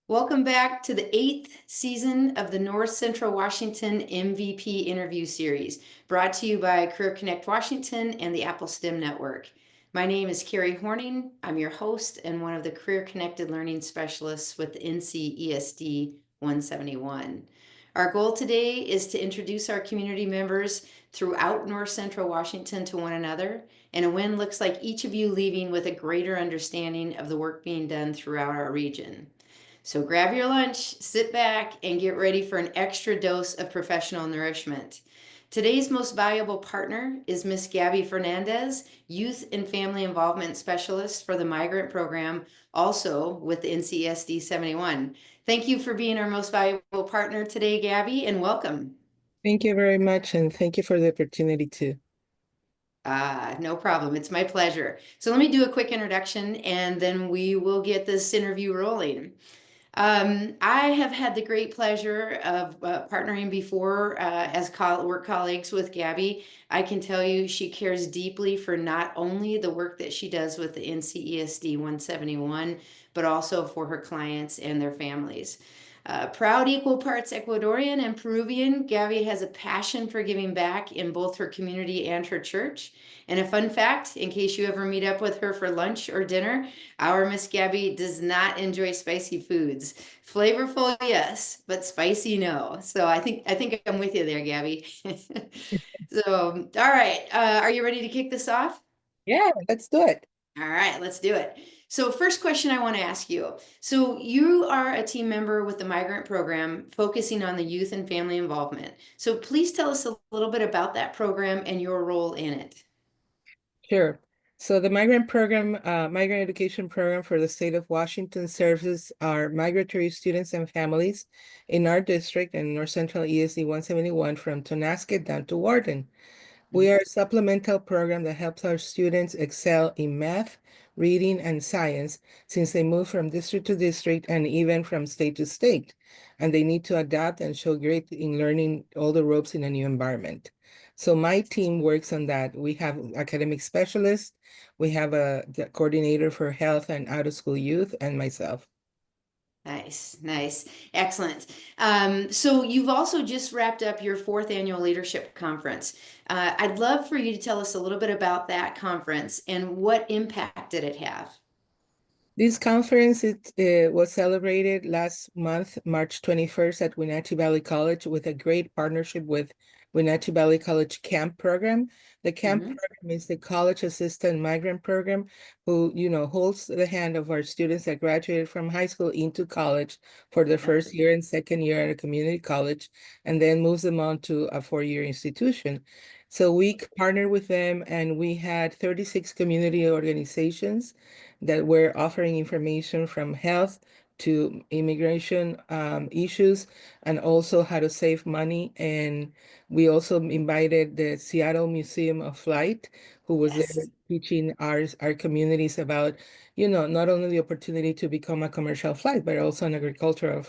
Welcome back to the 8th season of the North Central Washington MVP interview series, brought to you by Career Connect Washington and the Apple STEM Network. My name is Carrie Horning. I'm your host and one of the Career Connected Learning Specialists with NCESD 171. Our goal today is to introduce our community members throughout North Central Washington to one another, and a win looks like each of you leaving with a greater understanding of the work being done throughout our region. So grab your lunch, sit back, and get ready for an extra dose of professional nourishment. Today's most valuable partner is Miss Gaby Fernandez, Youth and Family Involvement Specialist for the Migrant Program, also with the NCESD 71. Thank you for being our most valuable partner today, Gaby, and welcome. Thank you very much, and thank you for the opportunity to. No problem. It's my pleasure. So let me do a quick introduction and then we will get this interview rolling. I have had the great pleasure of partnering before as work colleagues with Gaby. I can tell you she cares deeply for not only the work that she does with the NCESD 171, but also for her clients and their families. Proud equal parts Ecuadorian and Peruvian, Gaby has a passion for giving back in both her community and her church. And a fun fact, in case you ever meet up with her for lunch or dinner, our Miss Gaby does not enjoy spicy foods. Flavorful, yes, but spicy, no. So I think I'm with you there, Gaby. So, all right, are you ready to kick this off? Yeah, let's do it. All right, let's do it. So, first question I want to ask you. So, you are a team member with the Migrant Program focusing on the youth and family involvement. So, please tell us a little bit about that program and your role in it. Sure. So the Migrant Education Program for the state of Washington serves our migratory students and families in our district in North Central ESD 171 from Tonasket down to Warden. We are a supplemental program that helps our students excel in math, reading, and science since they move from district to district and even from state to state. And they need to adapt and show great in learning all the ropes in a new environment. So my team works on that. We have academic specialists, we have the coordinator for health and out of school youth, and myself. Nice, nice, excellent. So you've also just wrapped up your fourth annual leadership conference. I'd love for you to tell us a little bit about that conference and what impact did it have? This conference was celebrated last month, March 21st, at Wenatchee Valley College with a great partnership with Wenatchee Valley College CAMP program. The CAMP Mhm. program is the College Assistant Migrant Program, who, holds the hand of our students that graduated from high school into college for the first year and second year at a community college, and then moves them on to a four-year institution. So we partnered with them, and we had 36 community organizations that were offering information from health to immigration issues and also how to save money. And we also invited the Seattle Museum of Flight, who was there Yes. teaching our communities about, not only the opportunity to become a commercial flight, but also an agricultural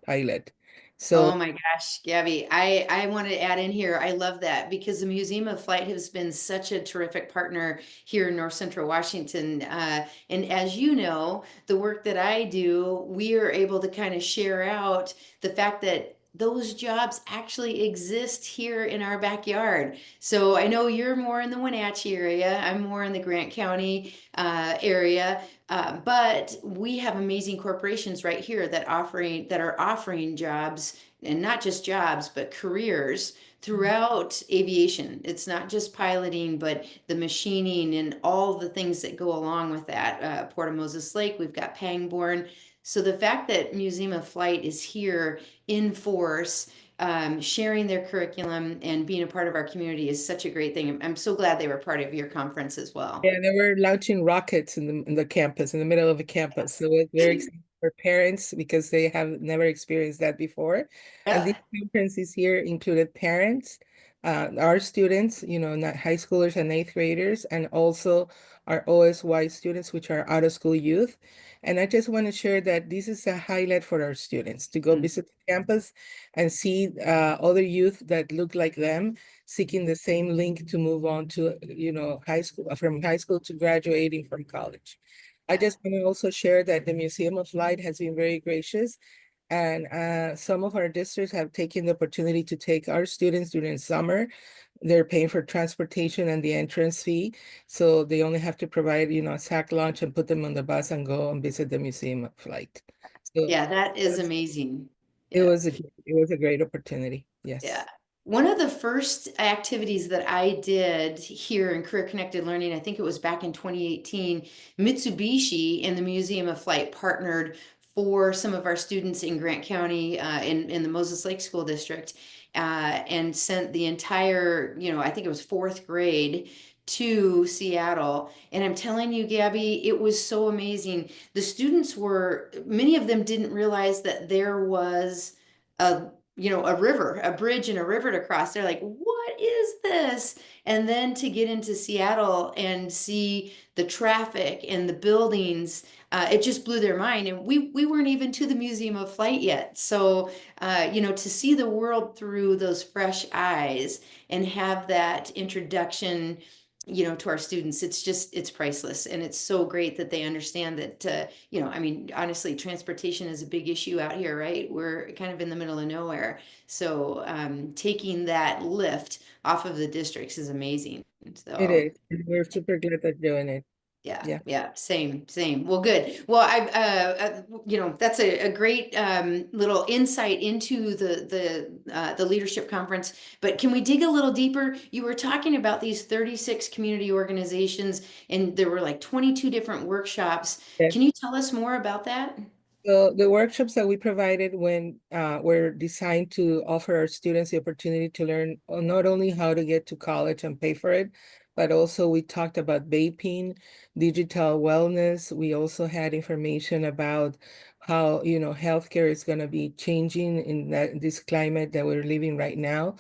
pilot. So Oh my gosh, Gabby, I want to add in here. I love that because the Museum of Flight has been such a terrific partner here in North Central Washington. And as you know, the work that I do, we are able to kind of share out the fact that those jobs actually exist here in our backyard. So I know you're more in the Wenatchee area. I'm more in the Grant County area. But we have amazing corporations right here that are offering jobs, and not just jobs, but careers throughout aviation. It's not just piloting, but the machining and all the things that go along with that. Port of Moses Lake, we've got Pangborn. So the fact that Museum of Flight is here in force, sharing their curriculum and being a part of our community is such a great thing. I'm so glad they were part of your conference as well. yeah, they were launching rockets in the campus, in the middle of the campus. So it's very exciting for parents because they have never experienced that before. And these Yeah. conferences here included parents, our students, not high schoolers and eighth graders, and also our OSY students, which are out of school youth. And I just want to share that this is a highlight for our students to go Mm. visit the campus and see other youth that look like them seeking the same link to move on to, high school, from high school to graduating from college. I just want to also share that the Museum of Light has been very gracious, and some of our districts have taken the opportunity to take our students during summer. They're paying for transportation and the entrance fee, so they only have to provide, a sack lunch and put them on the bus and go and visit the Museum of Light. So Yeah, that is that's- amazing. it Yeah. was a great opportunity. Yeah. Yes. One of the first activities that I did here in Career Connected Learning, I think it was back in 2018, Mitsubishi and the Museum of Flight partnered for some of our students in Grant County, in the Moses Lake School District, and sent the entire, I think it was fourth grade to Seattle. And I'm telling you, Gabby, it was so amazing. The students many of them didn't realize that there was a a river, a bridge and a river to cross. They're like, what is this? And then to get into Seattle and see the traffic and the buildings, it just blew their mind. And we weren't even to the Museum of Flight yet. So, to see the world through those fresh eyes and have that introduction, to our students, it's priceless. And it's so great that they understand that, I mean, honestly, transportation is a big issue out here, right? We're kind of in the middle of nowhere. So taking that lift off of the districts is amazing. It So is. And we're super glad they're doing it. yeah, Yeah. yeah, same. Well, good. Well, that's a great little insight into the leadership conference. But can we dig a little deeper? You were talking about these 36 community organizations, and there were like 22 different workshops. Can you tell us more about that? So the workshops that we provided were designed to offer our students the opportunity to learn not only how to get to college and pay for it, but also we talked about vaping, digital wellness. We also had information about how, healthcare is going to be changing in this climate that we're living right now.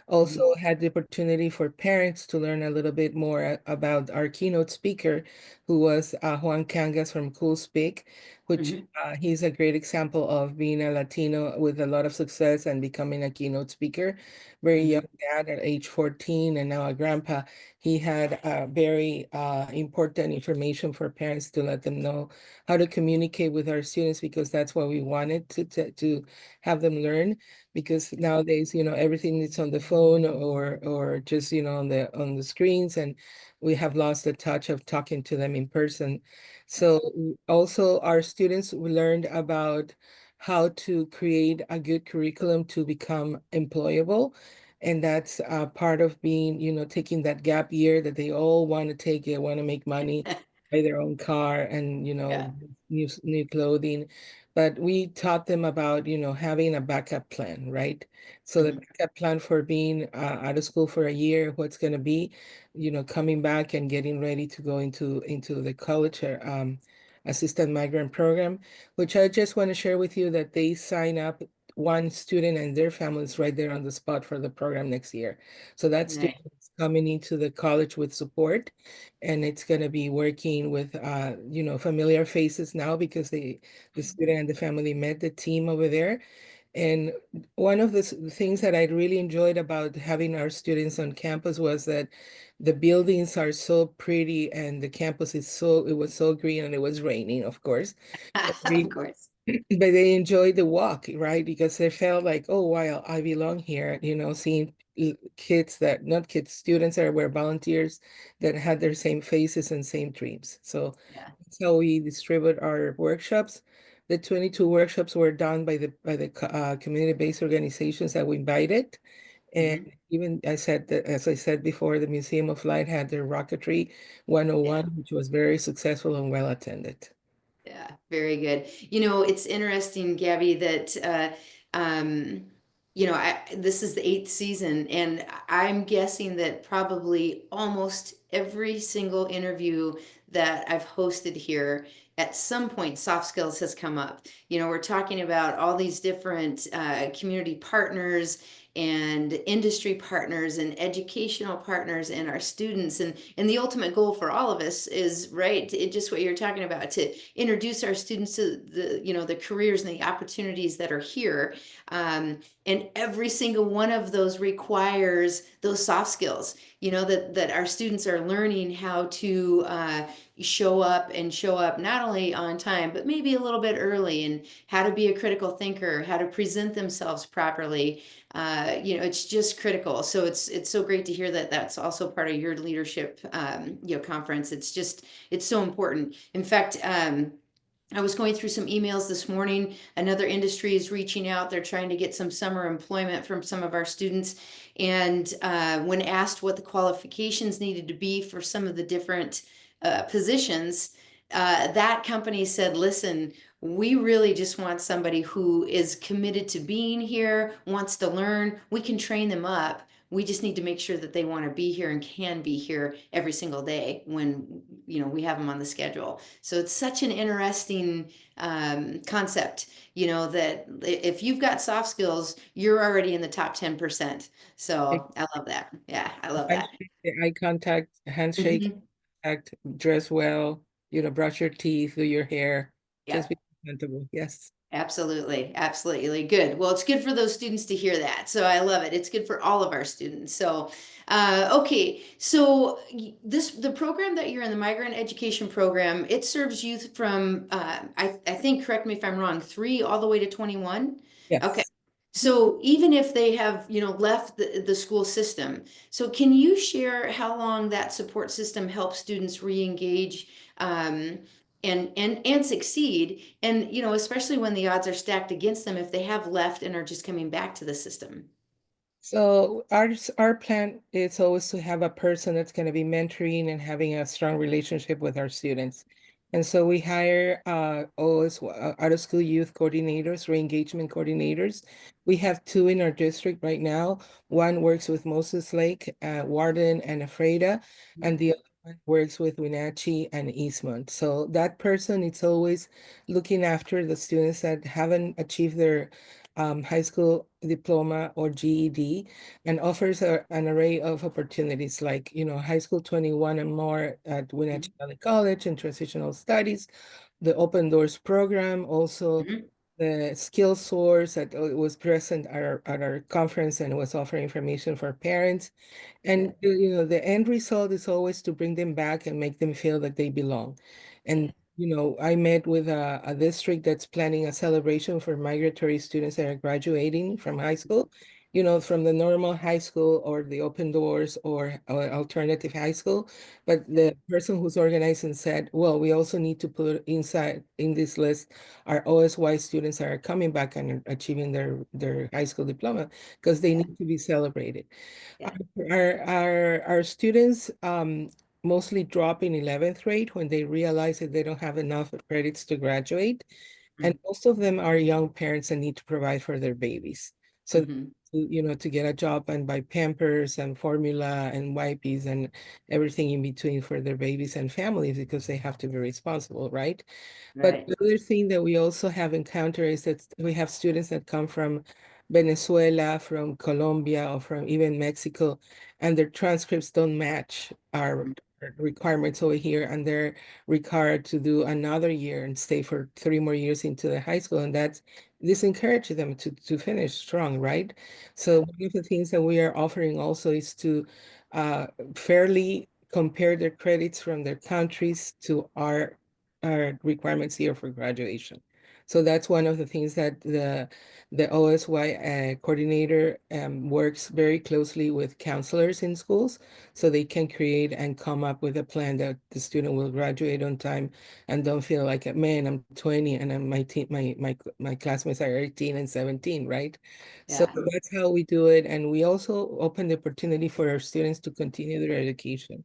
Also had the opportunity for parents to learn a little bit more about our keynote speaker, who was Juan Cangas from Cool Speak, which Mhm, he's a great example of being a Latino with a lot of success and becoming a keynote speaker. Very young mhm, dad at age 14 and now a grandpa. He had very important information for parents to let them know how to communicate with our students, because that's what we wanted to have them learn. Because nowadays, everything is on the phone or just, on the screens, and we have lost the touch of talking to them in person. So also our students learned about how to create a good curriculum to become employable. And that's part of being, taking that gap year that they all want to take. They want to make money, buy their own car and, yeah. new clothing. But we taught them about, having a backup plan, right? So the Mhm. backup plan for being out of school for a year, what's going to be, coming back and getting ready to go into the college assistant migrant program, which I just want to share with you that they sign up one student and their families right there on the spot for the program next year. So that Nice. student is coming into the college with support, and it's going to be working with familiar faces now because the student and the family met the team over there. And one of the things that I really enjoyed about having our students on campus was that the buildings are so pretty and the campus it was so green, and it was raining, of course. But Of they, course. but they enjoyed the walk, right? Because they felt like, oh, wow, I belong here, seeing kids that, not kids, students that were volunteers that had their same faces and same dreams. So Yeah. that's how we distribute our workshops. The 22 workshops were done by the community-based organizations that we invited. And Mhm. even as I said before, the Museum of Light had their Rocketry Yeah. 101, which was very successful and well attended. Yeah, very good. It's interesting, Gabby, that this is the eighth season, and I'm guessing that probably almost every single interview that I've hosted here, at some point, soft skills has come up. We're talking about all these different community partners and industry partners and educational partners and our students, and the ultimate goal for all of us is, right, just what you're talking about, to introduce our students to the careers and the opportunities that are here. And every single one of those requires those soft skills, that our students are learning how to show up and show up not only on time, but maybe a little bit early, and how to be a critical thinker, how to present themselves properly. It's just critical. So it's so great to hear that that's also part of your leadership, conference. It's so important. In fact, I was going through some emails this morning. Another industry is reaching out. They're trying to get some summer employment from some of our students. And when asked what the qualifications needed to be for some of the different positions, that company said, listen, we really just want somebody who is committed to being here, wants to learn. We can train them up. We just need to make sure that they want to be here and can be here every single day when we have them on the schedule. So it's such an interesting concept, that if you've got soft skills, you're already in the top 10%. So I love that. Yeah, I love that. Handshake, the eye contact, handshake, Mhm. act, dress well, brush your teeth, do your hair, just Yeah. be presentable. Yes. Absolutely, absolutely. Good. Well, it's good for those students to hear that. So I love it. It's good for all of our students. So, okay. So the program that you're in, the Migrant Education Program, it serves youth from, I think, correct me if I'm wrong, 3 all the way to 21. Okay. Yes. So even if they have, left the school system, so can you share how long that support system helps students re-engage, um, and succeed, and especially when the odds are stacked against them, if they have left and are just coming back to the system. So our plan is always to have a person that's going to be mentoring and having a strong relationship with our students. And so we hire always out of school youth coordinators, re-engagement coordinators. We have 2 in our district right now. One works with Moses Lake, Warden, and Ephrata, and the other one works with Wenatchee and Eastmont. So that person is always looking after the students that haven't achieved their high school diploma or GED, and offers an array of opportunities like, high school 21 and more at Wenatchee Valley College and transitional studies, the Open Doors program, also Mhm. the skill source that was present at our conference and was offering information for parents. Yeah. And the end result is always to bring them back and make them feel that they belong. Yeah. And I met with a district that's planning a celebration for migratory students that are graduating from high school, from the normal high school or the open doors or alternative high school. But the person who's organizing said, well, we also need to put inside in this list our OSY students that are coming back and achieving their high school diploma because they Yeah. need to be celebrated. Yeah. Our students mostly drop in 11th grade when they realize that they don't have enough credits to graduate. And Mm. most of them are young parents that need to provide for their babies. So, Mhm. to get a job and buy Pampers and formula and wipes and everything in between for their babies and families because they have to be responsible, right? But Right. the other thing that we also have encountered is that we have students that come from Venezuela, from Colombia, or from even Mexico, and their transcripts don't match our Mm. requirements over here, and they're required to do another year and stay for 3 more years into the high school, and this encourages them to finish strong, right? So Yeah. one of the things that we are offering also is to uh, fairly compare their credits from their countries to our requirements here for graduation. So that's one of the things that the OSY coordinator works very closely with counselors in schools so they can create and come up with a plan that the student will graduate on time and don't feel like, man, I'm 20 and my classmates are 18 and 17, right? So Yeah. that's how we do it. And we also open the opportunity for our students to continue their education.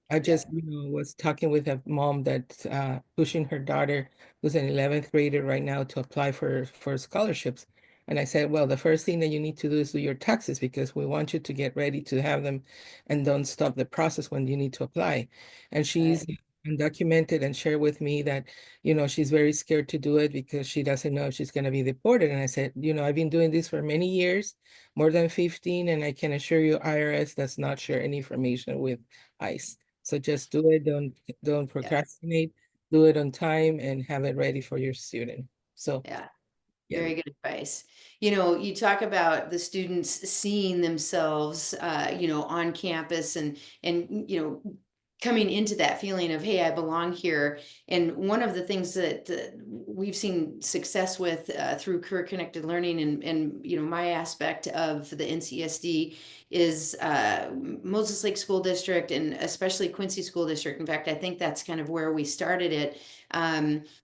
I Yeah. just, was talking with a mom that's pushing her daughter, who's an 11th grader right now, to apply for scholarships. And I said, well, the first thing that you need to do is do your taxes because we want you to get ready to have them and don't stop the process when you need to apply. And she's Right. undocumented and shared with me that, she's very scared to do it because she doesn't know if she's going to be deported. And I said, I've been doing this for many years, more than 15, and I can assure you IRS does not share any information with ICE. So just do it, don't Yeah. procrastinate, do it on time and have it ready for your student. So Yeah. yeah. Very good advice. You talk about the students seeing themselves, on campus, and coming into that feeling of, hey, I belong here. And one of the things that we've seen success with through career connected learning, and my aspect of the NCESD is Moses Lake School District, and especially Quincy School District. In fact, I think that's kind of where we started it.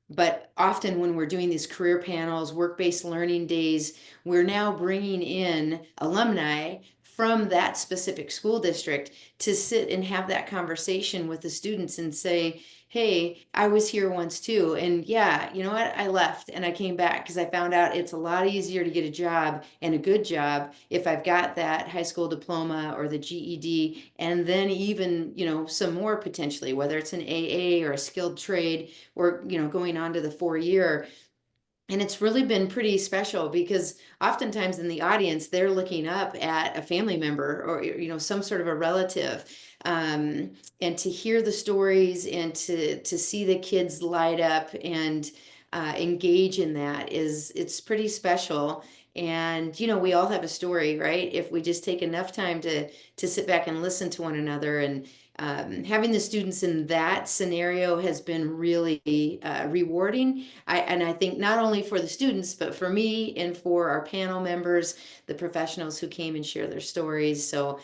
But often when we're doing these career panels, work-based learning days, we're now bringing in alumni from that specific school district to sit and have that conversation with the students and say, hey, I was here once too. And yeah, you know what? I left and I came back because I found out it's a lot easier to get a job, and a good job, if I've got that high school diploma or the GED, and then even, some more potentially, whether it's an AA or a skilled trade, or, going on to the 4 year. And it's really been pretty special because oftentimes in the audience, they're looking up at a family member or, some sort of a relative. And to hear the stories and to see the kids light up and engage in that it's pretty special. And, we all have a story, right? If we just take enough time to sit back and listen to one another. And having the students in that scenario has been really rewarding. And I think not only for the students, but for me and for our panel members, the professionals who came and share their stories. So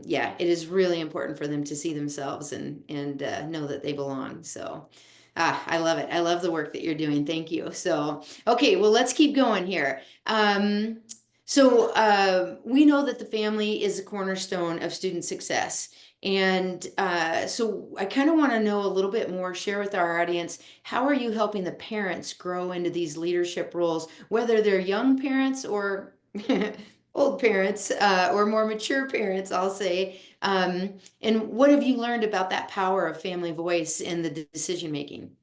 yeah, it is really important for them to see themselves and know that they belong. So I love it. I love the work that you're doing. Thank you. So, okay, well, let's keep going here. We know that the family is a cornerstone of student success. And so I kind of want to know a little bit more, share with our audience, how are you helping the parents grow into these leadership roles, whether they're young parents or old parents or more mature parents, I'll say. And what have you learned about that power of family voice in the decision making?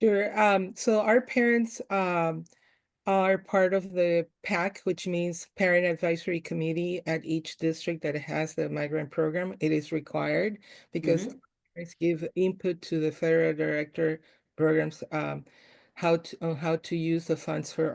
Sure. So our parents are part of the PAC, which means Parent Advisory Committee at each district that has the migrant program. It is required because Hmm. parents give input to the federal director programs how to use the funds for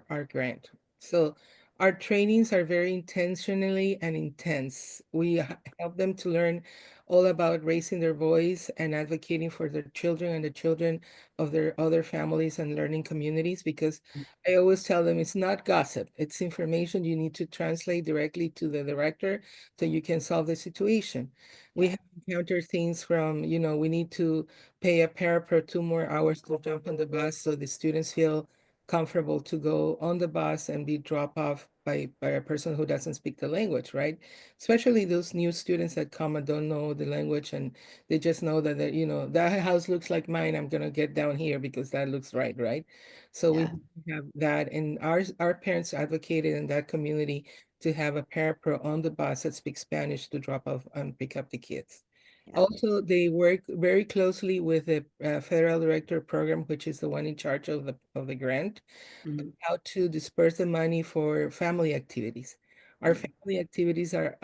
our grant. So our trainings are very intentionally and intense. We help them to learn all about raising their voice and advocating for their children and the children of their other families and learning communities, because I always tell them it's not gossip. It's information you need to translate directly to the director so you can solve the situation. We Yeah. have encountered things from, we need to pay a parapro 2 more hours to jump on the bus so the students feel comfortable to go on the bus and be dropped off by a person who doesn't speak the language, right? Especially those new students that come and don't know the language, and they just know that house looks like mine. I'm gonna get down here because that looks right, right? So we Yeah. have that, and our parents advocated in that community to have a parapro on the bus that speaks Spanish to drop off and pick up the kids. Yeah. Also, they work very closely with the federal director program, which is the one in charge of the grant, Mhm. how to disperse the money for family activities. Our Mhm. family activities are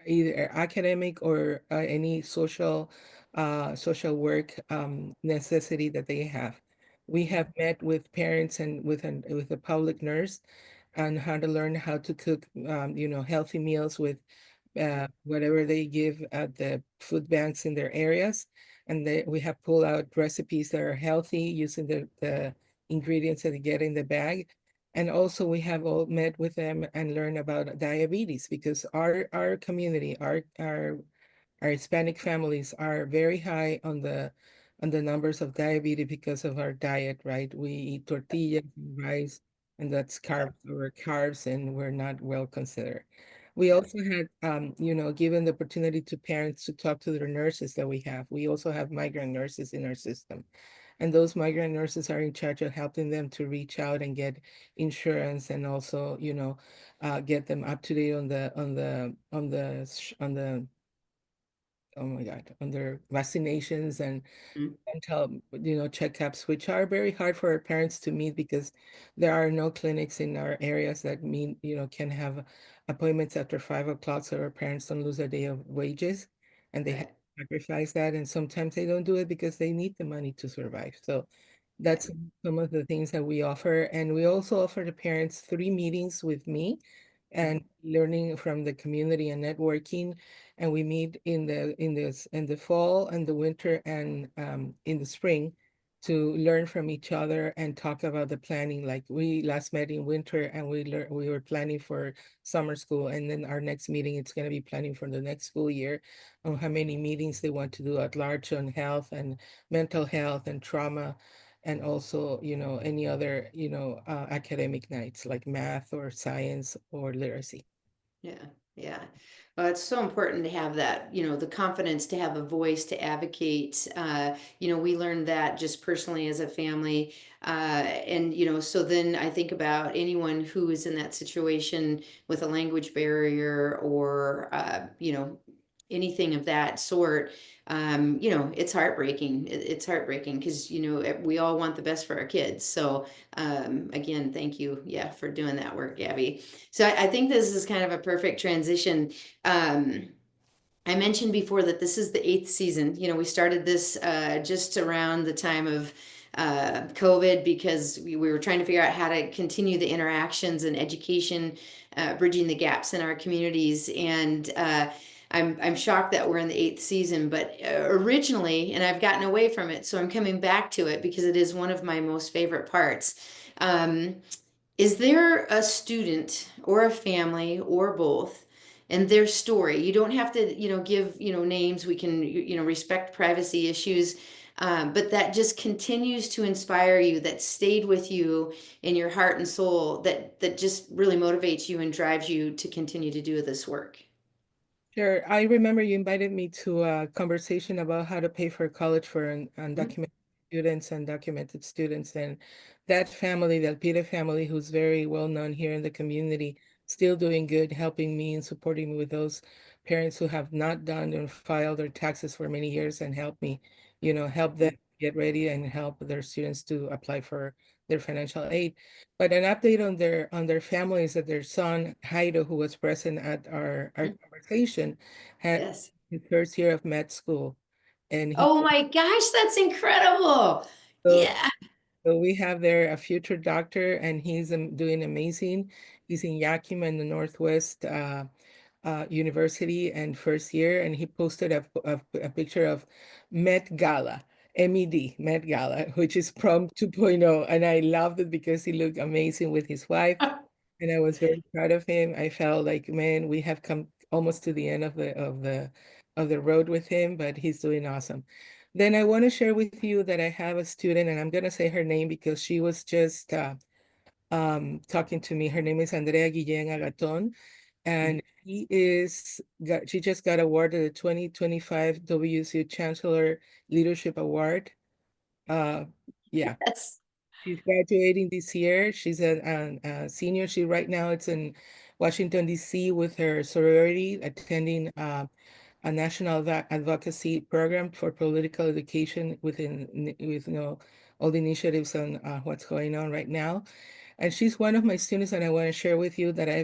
either academic or any social work necessity that they have. We have met with parents and with a public nurse on how to learn how to cook, healthy meals with whatever they give at the food banks in their areas. And we have pulled out recipes that are healthy using the ingredients that they get in the bag. And also we have all met with them and learned about diabetes, because our community, our Hispanic families are very high on the numbers of diabetes because of our diet, right? We eat tortillas and rice, and that's carbs over carbs, and we're not well considered. We Yeah. also had, given the opportunity to parents to talk to their nurses that we have. We also have migrant nurses in our system, and those migrant nurses are in charge of helping them to reach out and get insurance, and also, get them up to date on the oh my God, on their vaccinations and Mhm. dental, checkups, which are very hard for our parents to meet because there are no clinics in our areas that mean, can have appointments after 5 o'clock, so our parents don't lose a day of wages, and they have Right. to sacrifice that. And sometimes they don't do it because they need the money to survive. So Yeah. that's some of the things that we offer. And we also offer the parents 3 meetings with me and learning from the community and networking. And we meet in the fall and the winter and in the spring to learn from each other and talk about the planning. Like we last met in winter and we were planning for summer school, and then our next meeting it's going to be planning for the next school year on how many meetings they want to do at large on health and mental health and trauma, and also, any other, academic nights like math or science or literacy. Yeah, yeah. Well, it's so important to have that, the confidence to have a voice to advocate. We learned that just personally as a family. And, so then I think about anyone who is in that situation with a language barrier or, anything of that sort. It's heartbreaking. It's heartbreaking because, we all want the best for our kids. So, again, thank you, yeah, for doing that work, Gabby. So I think this is kind of a perfect transition. Um, I mentioned before that this is the eighth season. We started this just around the time of COVID because we were trying to figure out how to continue the interactions and education, bridging the gaps in our communities. And I'm shocked that we're in the eighth season, but originally, and I've gotten away from it, so I'm coming back to it because it is one of my most favorite parts. Um, is there a student or a family or both and their story? You don't have to, give, names. We can, respect privacy issues. But that just continues to inspire you, that stayed with you in your heart and soul, that just really motivates you and drives you to continue to do this work. Sure. I remember you invited me to a conversation about how to pay for college for Mhm. undocumented students and documented students. And that family, that Peter family, who's very well known here in the community, still doing good, helping me and supporting me with those parents who have not done and filed their taxes for many years and help me, help them get ready and help their students to apply for their financial aid. But an update on their families that their son Jairo, who was present at our Mhm. conversation, had Yes. his first year of med school, and he Oh my gosh, that's incredible. so, Yeah. so we have there a future doctor, and he's doing amazing. He's in Yakima in the Northwest University and first year, and he posted a picture of Met Gala. Met Gala, which is prom 2.0. And I loved it because he looked amazing with his wife. And I was very proud of him. I felt like, man, we have come almost to the end of the road with him, but he's doing awesome. Then I want to share with you that I have a student, and I'm gonna say her name because she was just talking to me. Her name is Andrea Guillén Agaton, and she just got awarded the 2025 WSU Chancellor Leadership Award. Uh, yeah. Yes. She's graduating this year. She's a senior. She right now it's in Washington, D.C. with her sorority, attending a national advocacy program for political education with all the initiatives on what's going on right now. And she's one of my students, and I want to share with you that I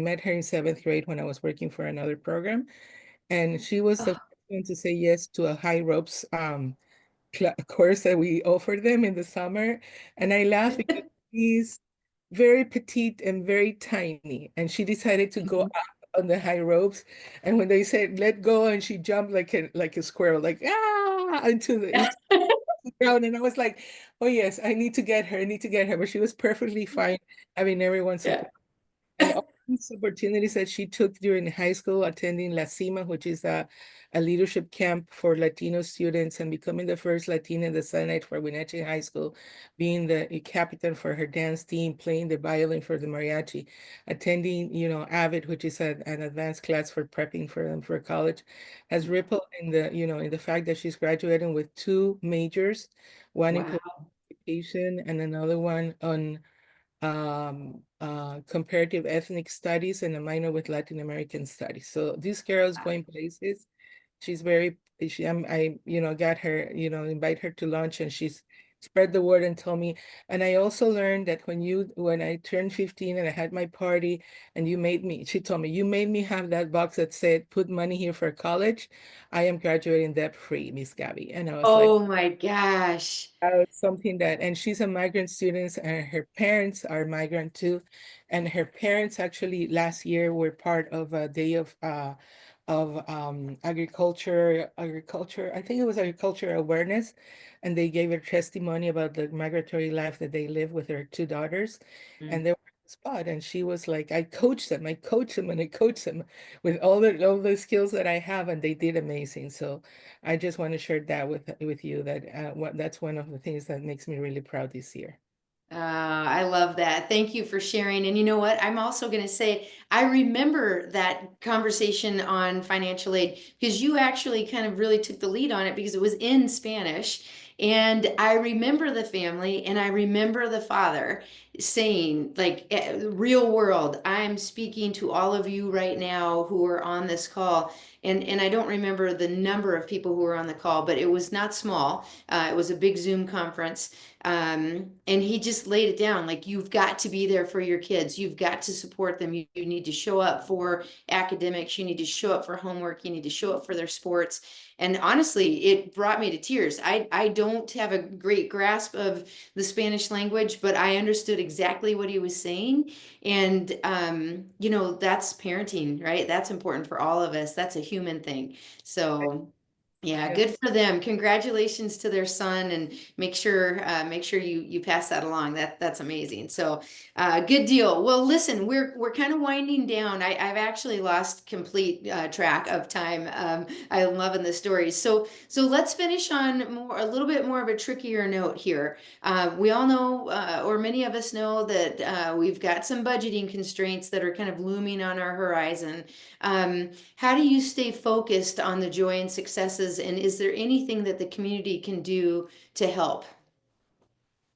met her in seventh grade when I was working for another program, and she was the Oh, first one to say yes to a high ropes course that we offered them in the summer. And I laugh because he's very petite and very tiny. And she decided to go mhm. up on the high ropes. And when they said, let go, and she jumped like a squirrel, like, into the ground. And I was like, oh, yes, I need to get her. I need to get her. But she was perfectly fine having everyone Yeah. support. And all these opportunities that she took during high school, attending La Cima, which is a leadership camp for Latino students, and becoming the first Latina in the Senate for Wenatchee High School, being the captain for her dance team, playing the violin for the mariachi, attending, AVID, which is an advanced class for prepping for them for college, has rippled in the fact that she's graduating with two majors, one in political Wow. education and another one on comparative ethnic studies and a minor with Latin American studies. So this girl is going places. She's very, I got her, invite her to lunch, and she's spread the word and tell me. And I also learned that when I turned 15 and I had my party and she told me, you made me have that box that said, put money here for college. I am graduating debt free, Miss Gabby. And I was like, Oh my gosh. something that, and she's a migrant student and her parents are migrant too. And her parents actually last year were part of a day of agriculture. I think it was agriculture awareness. And they gave her testimony about the migratory life that they live with her two daughters. Mm. And they were on the spot. And she was like, I coached them, and I coached them with all the skills that I have, and they did amazing. So I just want to share that with you that that's one of the things that makes me really proud this year. I love that. Thank you for sharing. And you know what? I'm also going to say, I remember that conversation on financial aid because you actually kind of really took the lead on it because it was in Spanish. And I remember the family and I remember the father saying, like, real world, I'm speaking to all of you right now who are on this call. And I don't remember the number of people who were on the call, but it was not small. It was a big Zoom conference. And he just laid it down like you've got to be there for your kids, you've got to support them, you need to show up for academics, you need to show up for homework, you need to show up for their sports. And honestly, it brought me to tears. I don't have a great grasp of the Spanish language, but I understood exactly what he was saying. And you know, that's parenting, right? That's important for all of us. That's a human thing. So yeah, Yeah. good for them. Congratulations to their son, and make sure you pass that along. That's amazing. So, good deal. Well, listen, we're kind of winding down. I've actually lost complete track of time. I'm loving the stories. So let's finish on a little bit more of a trickier note here. We all know, or many of us know, that we've got some budgeting constraints that are kind of looming on our horizon. How do you stay focused on the joy and successes? And is there anything that the community can do to help?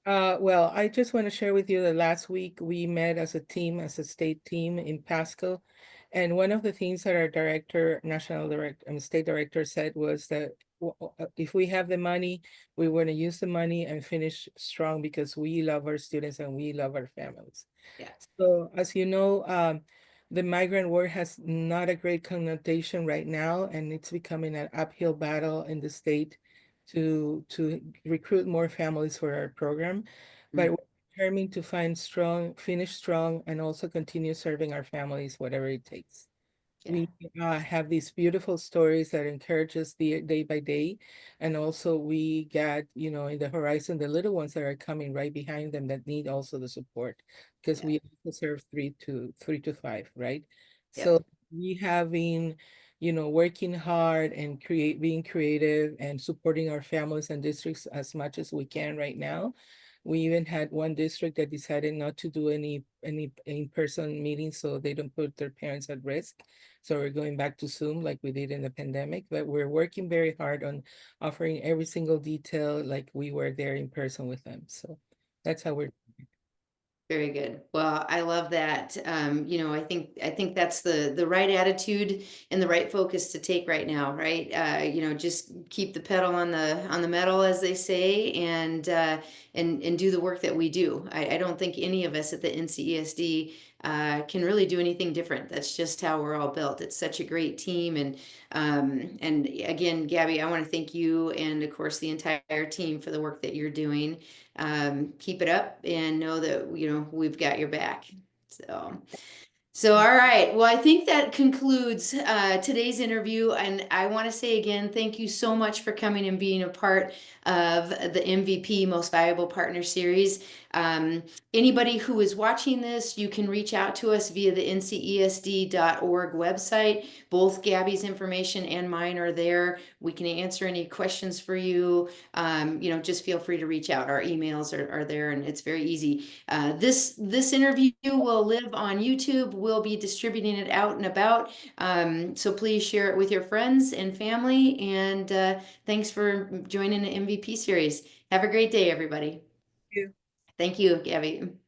Well, I just want to share with you that last week we met as a team, as a state team in Pasco. And one of the things that our director, national director, and state director said was that if we have the money, we want to use the money and finish strong because we love our students and we love our families. Yeah, So as you know, the migrant word has not a great connotation right now, and it's becoming an uphill battle in the state to recruit more families for our program. But mm, we're determined to finish strong, and also continue serving our families, whatever it takes. yeah, We have these beautiful stories that encourage us day by day. And also we got, in the horizon, the little ones that are coming right behind them that need also the support because yeah, we also serve three to five, right? yep, So we have been, working hard and being creative and supporting our families and districts as much as we can right now. We even had one district that decided not to do any in-person meetings so they don't put their parents at risk. So we're going back to Zoom like we did in the pandemic, but we're working very hard on offering every single detail like we were there in person with them. So that's how we're. very good. Well, I love that. You know, I think that's the right attitude and the right focus to take right now, right? You know, just keep the pedal on the metal, as they say, and do the work that we do. I don't think any of us at the NCESD can really do anything different. That's just how we're all built. It's such a great team, and again, Gabby, I want to thank you and of course the entire team for the work that you're doing. Keep it up and know that, you know, we've got your back. So, all right. Well, I think that concludes today's interview. And I want to say again, thank you so much for coming and being a part of the MVP Most Valuable Partner Series. Um, Anybody who is watching this, you can reach out to us via the NCESD.org website. Both Gabby's information and mine are there. We can answer any questions for you. You know, just feel free to reach out. Our emails are there, and it's very easy. This interview will live on YouTube. We'll be distributing it out and about. So please share it with your friends and family. And thanks for joining the MVP series. Have a great day, everybody. Thank you, Gabby.